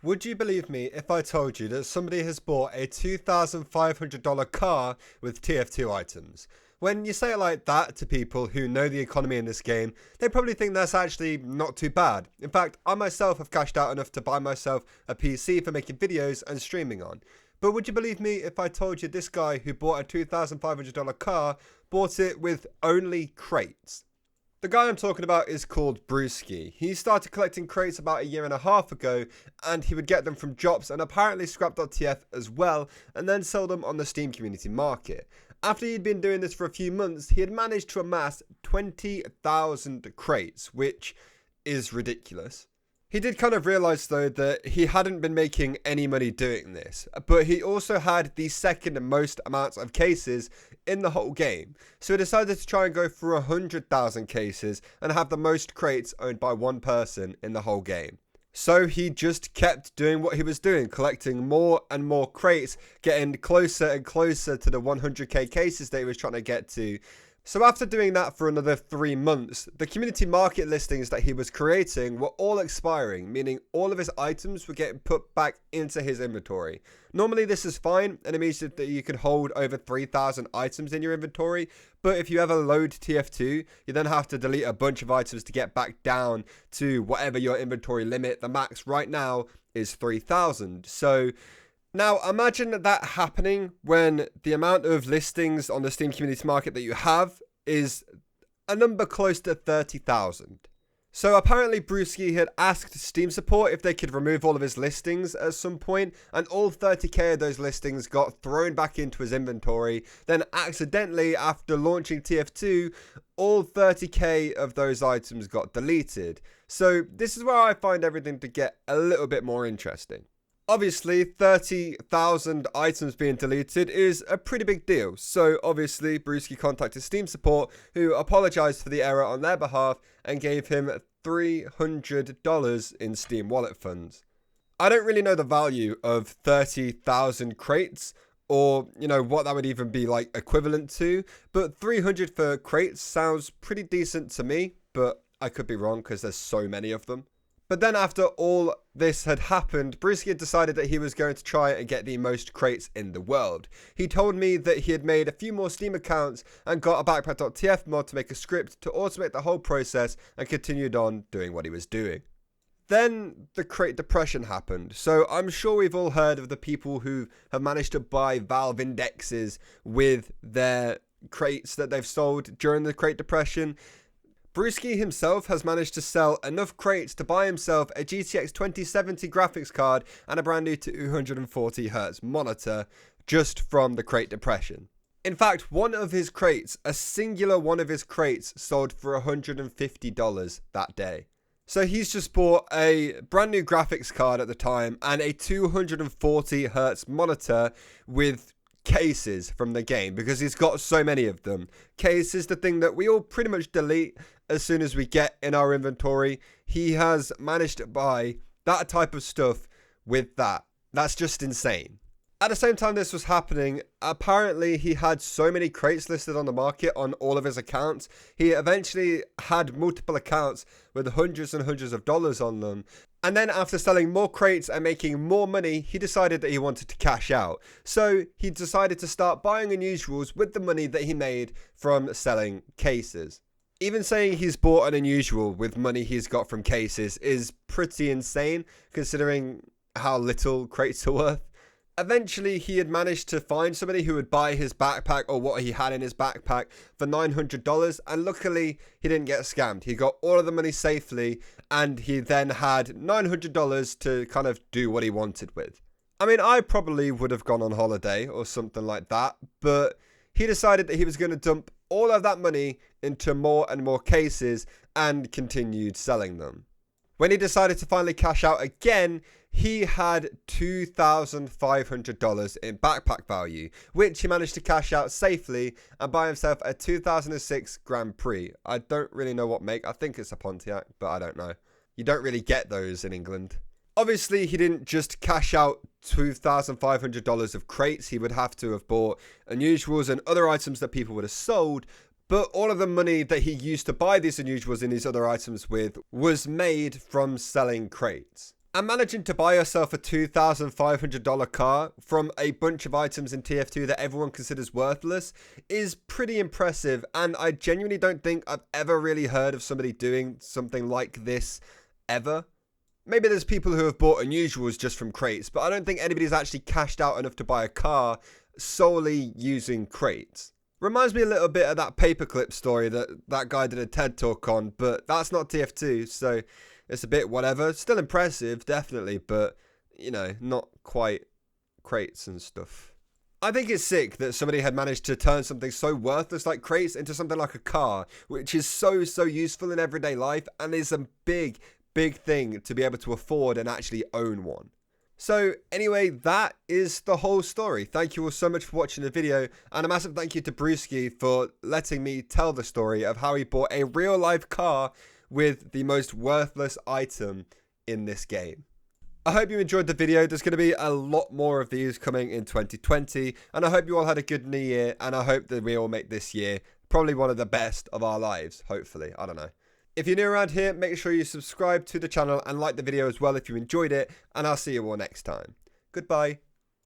Would you believe me if I told you that somebody has bought a $2,500 car with TF2 items? When you say it like that to people who know the economy in this game, they probably think that's actually not too bad. In fact, I myself have cashed out enough to buy myself a PC for making videos and streaming on. But would you believe me if I told you this guy who bought a $2,500 car bought it with only crates? The guy I'm talking about is called Prix. He started collecting crates about a year and a half ago, and he would get them from Jobs and apparently scrap.tf as well, and then sell them on the Steam community market. After he'd been doing this for a few months, he had managed to amass 20,000 crates, which is ridiculous. He did kind of realize though that he hadn't been making any money doing this, but he also had the second most amounts of cases in the whole game. So he decided to try and go for 100,000 cases and have the most crates owned by one person in the whole game. So he just kept doing what he was doing, collecting more and more crates, getting closer and closer to the 100k cases that he was trying to get to. So after doing that for another 3 months, the community market listings that he was creating were all expiring, meaning all of his items were getting put back into his inventory. Normally this is fine, and it means that you can hold over 3,000 items in your inventory, but if you ever load TF2, you then have to delete a bunch of items to get back down to whatever your inventory limit. The max right now is 3,000. So now, imagine that happening when the amount of listings on the Steam community market that you have is a number close to 30,000. So apparently Brewski had asked Steam support if they could remove all of his listings at some point, and all 30k of those listings got thrown back into his inventory. Then accidentally, after launching TF2, all 30k of those items got deleted. So this is where I find everything to get a little bit more interesting. Obviously, 30,000 items being deleted is a pretty big deal. So obviously, Brewski contacted Steam support, who apologized for the error on their behalf and gave him $300 in Steam wallet funds. I don't really know the value of 30,000 crates, or, what that would even be like equivalent to, but 300 for crates sounds pretty decent to me, but I could be wrong because there's so many of them. But then after all this had happened, Brewski had decided that he was going to try and get the most crates in the world. He told me that he had made a few more Steam accounts and got a backpack.tf mod to make a script to automate the whole process, and continued on doing what he was doing. Then the crate depression happened. So I'm sure we've all heard of the people who have managed to buy Valve indexes with their crates that they've sold during the crate depression. Brewski himself has managed to sell enough crates to buy himself a GTX 2070 graphics card and a brand new 240Hz monitor just from the crate depression. In fact, one of his crates, a singular one of his crates, sold for $150 that day. So he's just bought a brand new graphics card at the time and a 240Hz monitor with cases from the game, because he's got so many of them. Case is the thing that we all pretty much delete as soon as we get in our inventory. He has managed to buy that type of stuff with that. That's just insane. At the same time this was happening, apparently he had so many crates listed on the market on all of his accounts. He eventually had multiple accounts with hundreds and hundreds of dollars on them. And then after selling more crates and making more money, he decided that he wanted to cash out. So he decided to start buying unusuals with the money that he made from selling cases. Even saying he's bought an unusual with money he's got from cases is pretty insane, considering how little crates are worth. Eventually, he had managed to find somebody who would buy his backpack or what he had in his backpack for $900, and luckily, he didn't get scammed. He got all of the money safely, and he then had $900 to kind of do what he wanted with. I mean, I probably would have gone on holiday or something like that, but he decided that he was going to dump all of that money into more and more cases and continued selling them. When he decided to finally cash out again, he had $2,500 in backpack value, which he managed to cash out safely and buy himself a 2006 Grand Prix. I don't really know what make. I think it's a Pontiac, but I don't know. You don't really get those in England. Obviously, he didn't just cash out $2,500 of crates. He would have to have bought unusuals and other items that people would have sold. But all of the money that he used to buy these unusuals and these other items with was made from selling crates. And managing to buy yourself a $2,500 car from a bunch of items in TF2 that everyone considers worthless is pretty impressive, and I genuinely don't think I've ever really heard of somebody doing something like this ever. Maybe there's people who have bought unusuals just from crates, but I don't think anybody's actually cashed out enough to buy a car solely using crates. Reminds me a little bit of that paperclip story that guy did a TED talk on, but that's not TF2, so it's a bit whatever. Still impressive, definitely, but, you know, not quite crates and stuff. I think it's sick that somebody had managed to turn something so worthless like crates into something like a car, which is so useful in everyday life and is a big thing to be able to afford and actually own one. So anyway, that is the whole story. Thank you all so much for watching the video, and a massive thank you to Brewski for letting me tell the story of how he bought a real life car with the most worthless item in this game. I hope you enjoyed the video. There's going to be a lot more of these coming in 2020, and I hope you all had a good new year, and I hope that we all make this year probably one of the best of our lives, hopefully. I don't know. If you're new around here, make sure you subscribe to the channel and like the video as well if you enjoyed it, and I'll see you all next time. Goodbye.